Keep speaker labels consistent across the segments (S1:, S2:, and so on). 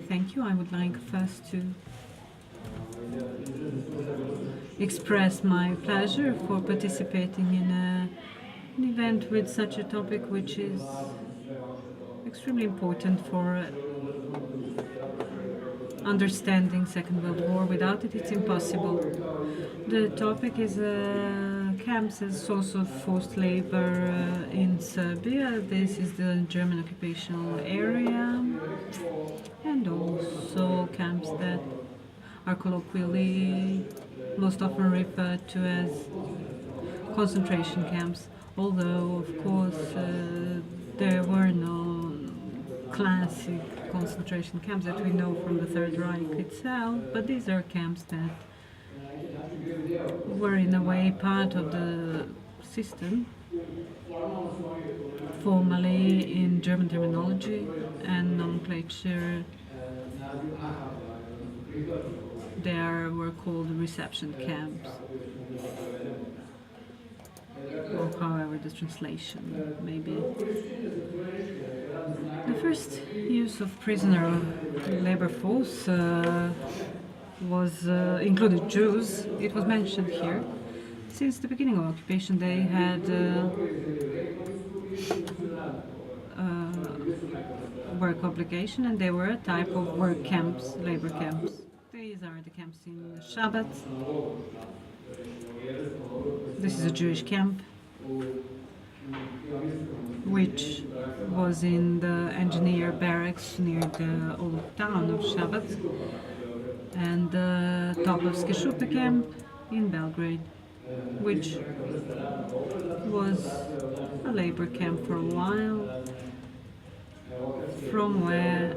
S1: Thank you. I would like first to express my pleasure for participating in an event with such a topic which is extremely important for understanding Second World War. Without it, it's impossible. The topic is camps as source of forced labor in Serbia. This is the German occupational area, and also camps that are colloquially most often referred to as concentration camps, although of course there were no classic concentration camps that we know from the Third Reich itself, but these are camps that were in a way part of the system, formally in German terminology and nomenclature. There were called reception camps, or however the translation may be. The first use of prisoner labor force was included Jews. It was mentioned here. Since the beginning of occupation, they had work obligation, and they were a type of work camps, labor camps. These are the camps in Shabbat. This is a Jewish camp, which was in the engineer barracks near the old town of Shabbat, and the Toplavske Šupe camp in Belgrade, which was a labor camp for a while, from where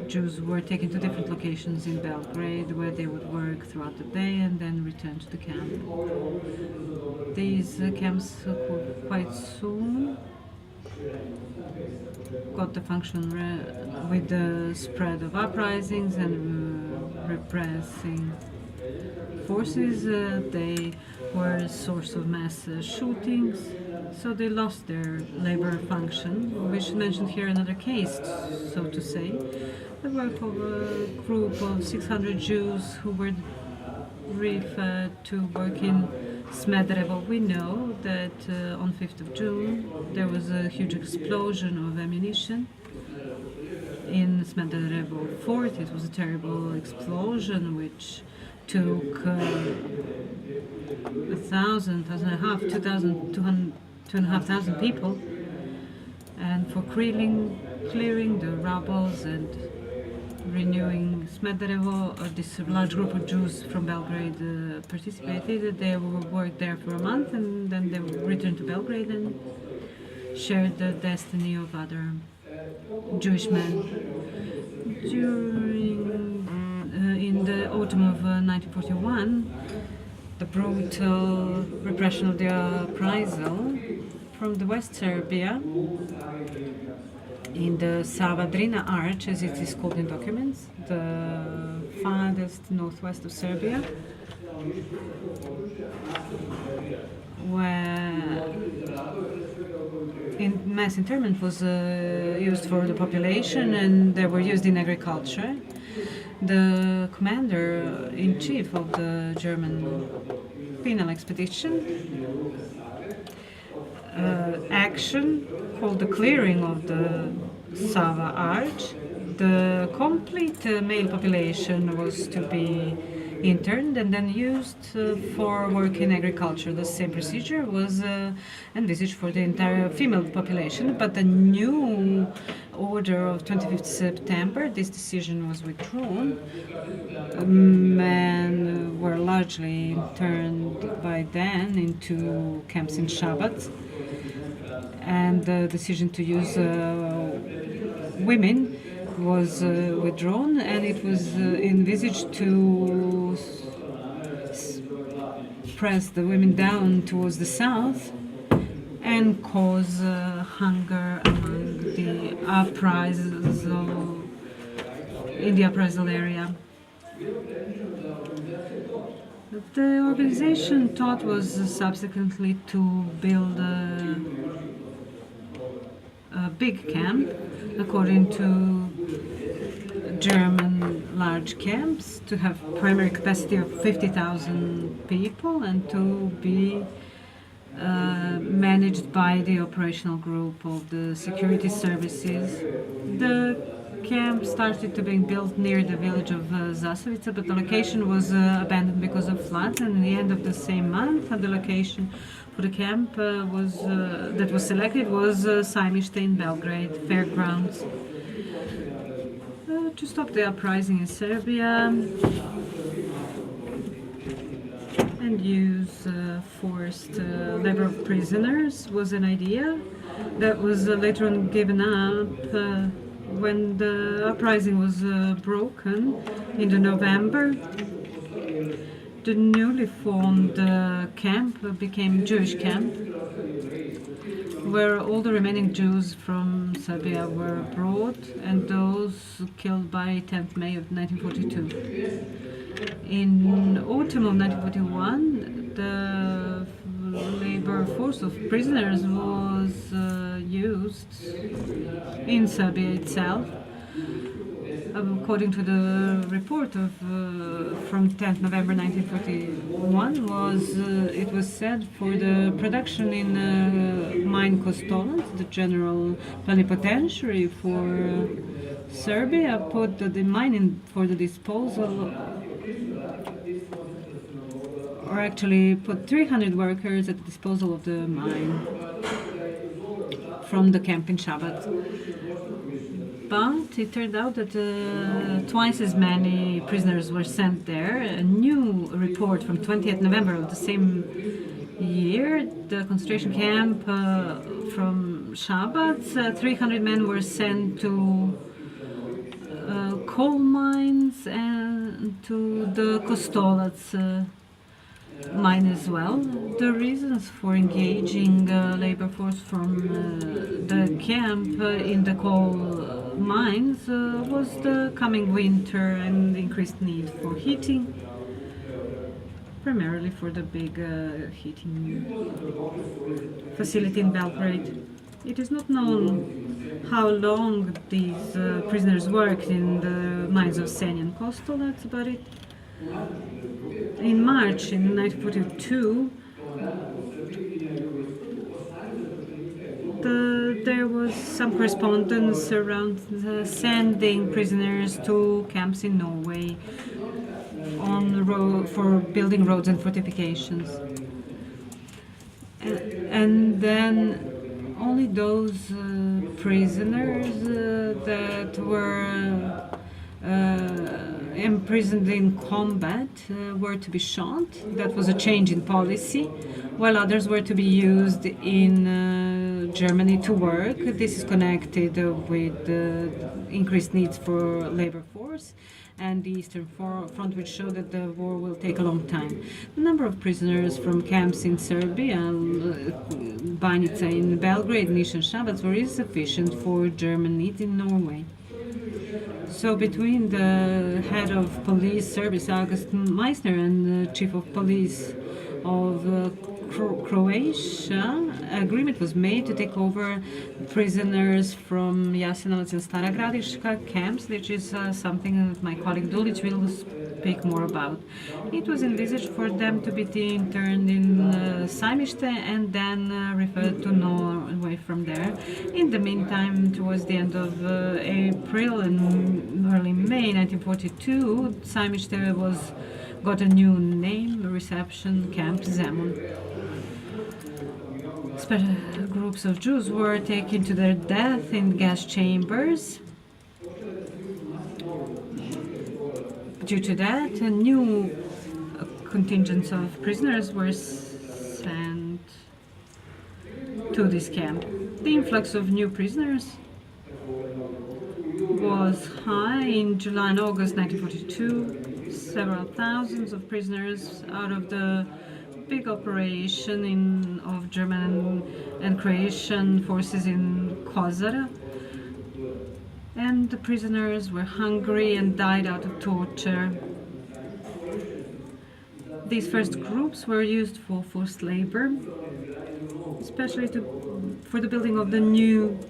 S1: Jews were taken to different locations in Belgrade, where they would work throughout the day and then return to the camp. These camps quite soon got the function with the spread of uprisings and repressing forces. They were a source of mass shootings, so they lost their labor function. We should mention here another case, so to say, the work of a group of 600 Jews who were referred to work in Smederevo. We know that on 5th of June there was a huge explosion of ammunition in Smederevo fort. It was a terrible explosion which took 2,500 people, and for clearing the rubbles and renewing Smederevo, this large group of Jews from Belgrade participated. They worked there for a month, and then they returned to Belgrade and shared the destiny of other Jewish men. In the autumn of 1941, the brutal repression of the uprisal from the West Serbia, in the Sava-Drina Arch, as it is called in documents, the farthest northwest of Serbia, where mass internment was used for the population, and they were used in agriculture. The commander-in-chief of the German penal expedition action called the clearing of the Sava Arch. The complete male population was to be interned and then used for work in agriculture. The same procedure was envisaged for the entire female population, but the new order of 25th September, this decision was withdrawn. Men were largely interned by then into camps in Shabbat, and the decision to use women was withdrawn, and it was envisaged to press the women down towards the south and cause hunger among the in the uprisal area. The organization thought was subsequently to build a big camp, according to German large camps, to have primary capacity of 50,000 people and to be managed by the operational group of the security services. The camp started to be built near the village of Zasavica, but the location was abandoned because of floods. And in the end of the same month, the location for the camp that was selected was Sajmište in Belgrade, fairgrounds. To stop the uprising in Serbia and use forced labor of prisoners was an idea that was later on given up when the uprising was broken in November. The newly formed camp became Jewish camp, where all the remaining Jews from Serbia were brought, and those killed by 10th May of 1942. In autumn of 1941, the labor force of prisoners was used in Serbia itself. According to the report from 10th November 1941, it was said for the production in mine Kostolac, the general plenipotentiary for Serbia, put the mine in for the disposal, or actually put 300 workers at the disposal of the mine from the camp in Shabat. But it turned out that twice as many prisoners were sent there. A new report from 20th November of the same year, the concentration camp from Shabat, 300 men were sent to coal mines and to the Kostolac mine as well. The reasons for engaging labor force from the camp in the coal mines was the coming winter and the increased need for heating, primarily for the big heating facility in Belgrade. It is not known how long these prisoners worked in the mines of Senj and Kostolac, but in March in 1942, there was some correspondence around sending prisoners to camps in Norway for building roads and fortifications. And then only those prisoners that were imprisoned in combat were to be shot. That was a change in policy, while others were to be used in Germany to work. This is connected with increased needs for labor force and the Eastern Front, which showed that the war will take a long time. The number of prisoners from camps in Serbia, Banjica in Belgrade, Niš and Šabac, were insufficient for German needs in Norway. So between the head of police service, August Meissner, and the chief of police of Croatia, agreement was made to take over prisoners from Jasenovac and Stara Gradiška camps, which is something that my colleague Dulic will speak more about. It was envisaged for them to be interned in Sajmište and then referred to Norway from there. In the meantime, towards the end of April and early May 1942, Sajmište got a new name, Reception Camp Zemun. Special groups of Jews were taken to their death in gas chambers. Due to that, new contingents of prisoners were sent to this camp. The influx of new prisoners was high in July and August 1942. Several thousands of prisoners out of the big operation of German and Croatian forces in Kozara. And the prisoners were hungry and died out of torture. These first groups were used for forced labor, especially for the building of the new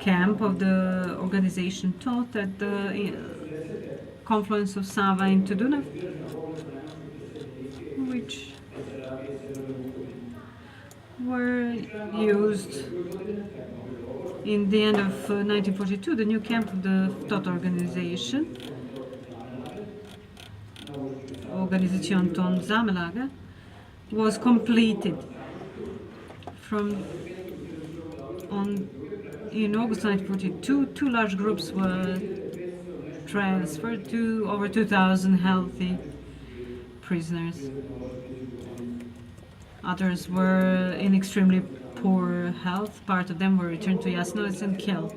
S1: camp of the organization taught at the confluence of Sava into Dunav, which were used in the end of 1942. The new camp of the TOT organization, Organisation Ton Zamelaga, was completed. In August 1942, two large groups were transferred to over 2,000 healthy prisoners. Others were in extremely poor health. Part of them were returned to Jasenovac and killed.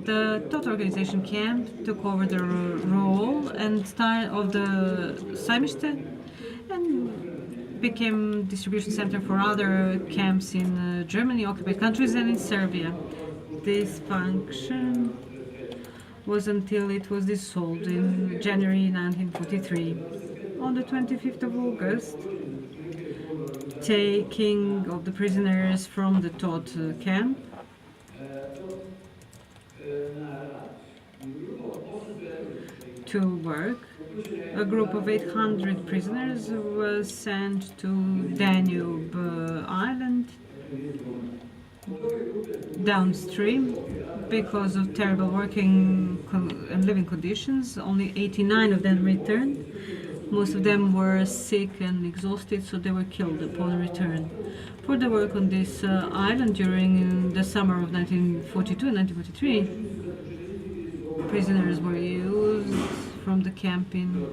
S1: The TOT organization camp took over the role and of the Saimište and became distribution center for other camps in Germany, occupied countries, and in Serbia. This function was until it was dissolved in January 1943. On the 25th of August, taking of the prisoners from the TOT camp, to work, a group of 800 prisoners was sent to Danube Island downstream. Because of terrible working and living conditions, only 89 of them returned. Most of them were sick and exhausted, so they were killed upon return. For the work on this island during the summer of 1942 and 1943, prisoners were used from the camp in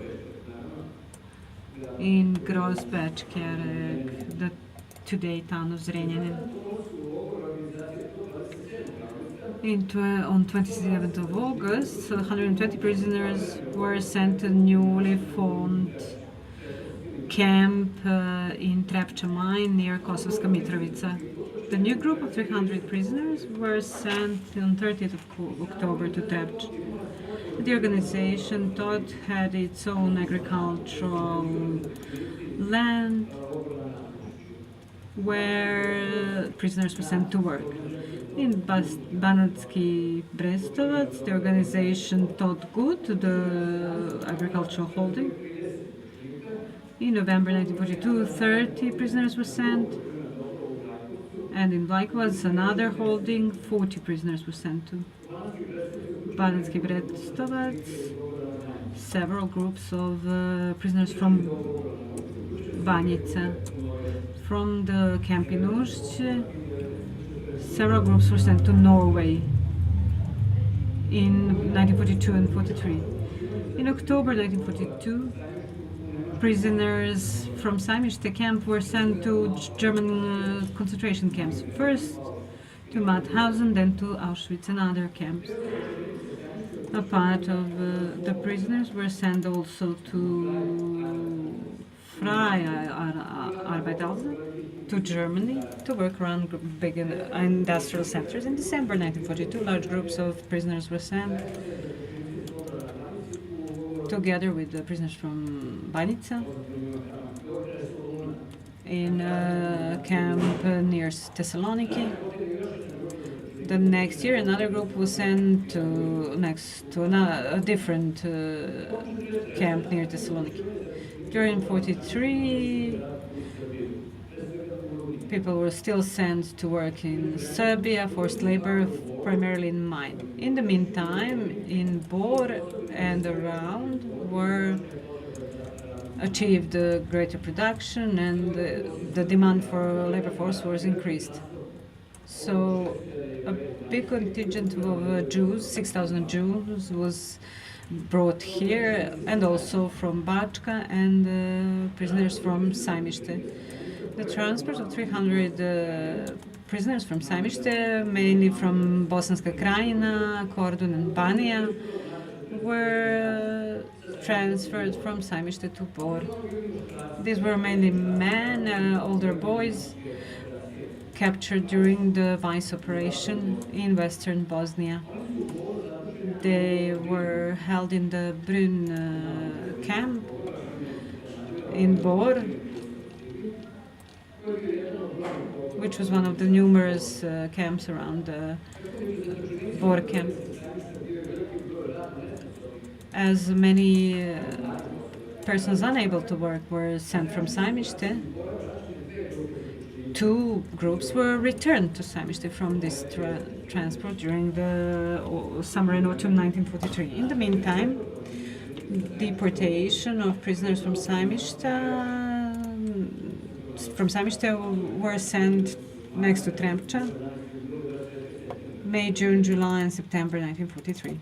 S1: Grossbäckskärek, the today town of Zrenjanin. On 27th of August, 120 prisoners were sent to a newly formed camp in Trepča mine near Kosovska Mitrovica. The new group of 300 prisoners were sent on 30th of October to Trepča. The organization TOT had its own agricultural land where prisoners were sent to work. In Banatski Brestovac, the organization TOT Gut, the agricultural holding. In November 1942, 30 prisoners were sent. And in Vlajkovac, another holding, 40 prisoners were sent to. Banatski Brestovac, several groups of prisoners from Banjica. From the camp in Ušće, several groups were sent to Norway in 1942 and 43. In October 1942, prisoners from Saimište camp were sent to German concentration camps. First to Mauthausen, then to Auschwitz and other camps. A part of the prisoners were sent also to Freie Arbeiterhausen, to Germany, to work around big industrial centers. In December 1942, large groups of prisoners were sent, together with the prisoners from Banjica, in a camp near Thessaloniki. The next year, another group was sent to a different camp near Thessaloniki. During 43, people were still sent to work in Serbia, forced labor, primarily in mine. In the meantime, in Bor and around were achieved greater production, and the demand for labor force was increased. So a big contingent of Jews, 6,000 Jews, was brought here, and also from Bačka, and prisoners from Saimište. The transport of 300 prisoners from Saimište, mainly from Bosanska Krajina, Kordun and Banija, were transferred from Saimište to Bor. These were mainly men, older boys, captured during the Vice operation in western Bosnia. They were held in the Brun camp in Bor. which was one of the numerous camps around Bor camp. As many persons unable to work were sent from Saimište, 2 groups were returned to Saimište from this transport during the summer and autumn 1943. In the meantime, deportation of prisoners from Saimište were sent next to Trepča, May, June, July, and September 1943.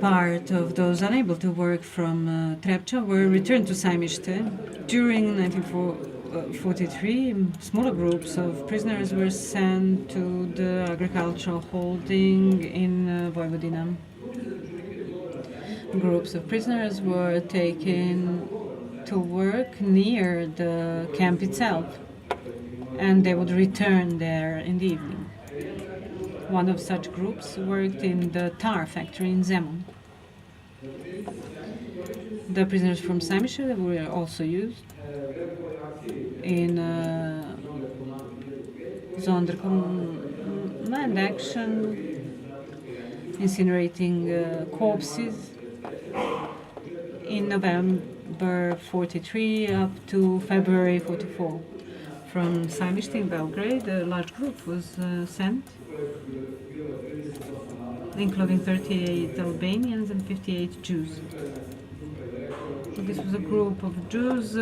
S1: Part of those unable to work from Trepča were returned to Saimište. During 1943, smaller groups of prisoners were sent to the agricultural holding in Vojvodina. Groups of prisoners were taken to work near the camp itself, and they would return there in the evening. One of such groups worked in the tar factory in Zemun. The prisoners from Saimište were also used in Zonderkommand action, incinerating corpses in November 43 up to February 44. From Saimište in Belgrade, a large group was sent, including 38 Albanians and 58 Jews. So this was a group of Jews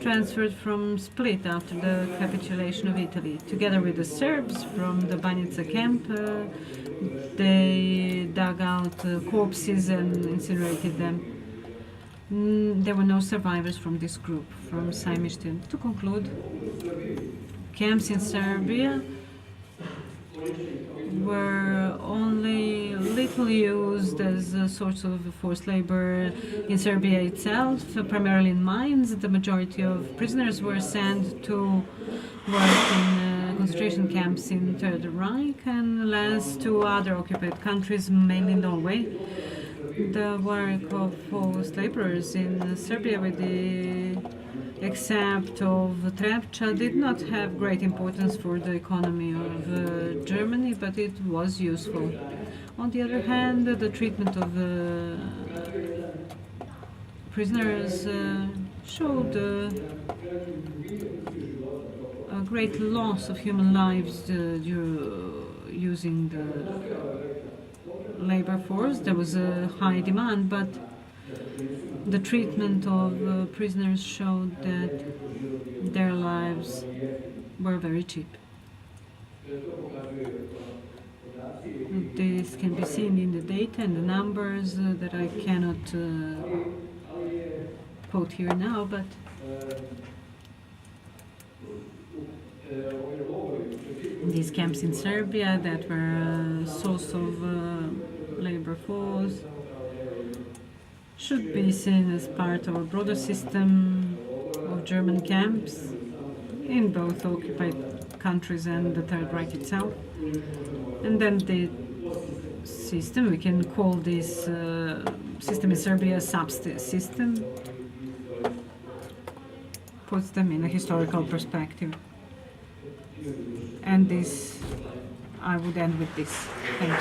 S1: transferred from Split after the capitulation of Italy. Together with the Serbs from the Banjica camp, they dug out corpses and incinerated them. There were no survivors from this group from Saimište. To conclude, camps in Serbia were only little used as a source of forced labor in Serbia itself, primarily in mines. The majority of prisoners were sent to work in concentration camps in Third Reich and less to other occupied countries, mainly Norway. The work of forced laborers in Serbia, with the except of Trepča, did not have great importance for the economy of Germany, but it was useful. On the other hand, the treatment of prisoners showed a great loss of human lives using the labor force. There was a high demand, but the treatment of prisoners showed that their lives were very cheap. This can be seen in the data and the numbers that I cannot quote here now, but these camps in Serbia that were a source of labor force should be seen as part of a broader system of German camps in both occupied countries and the Third Reich itself. And then the system, we can call this system in Serbia a system, puts them in a historical perspective. And this, I would end with this. Thank you.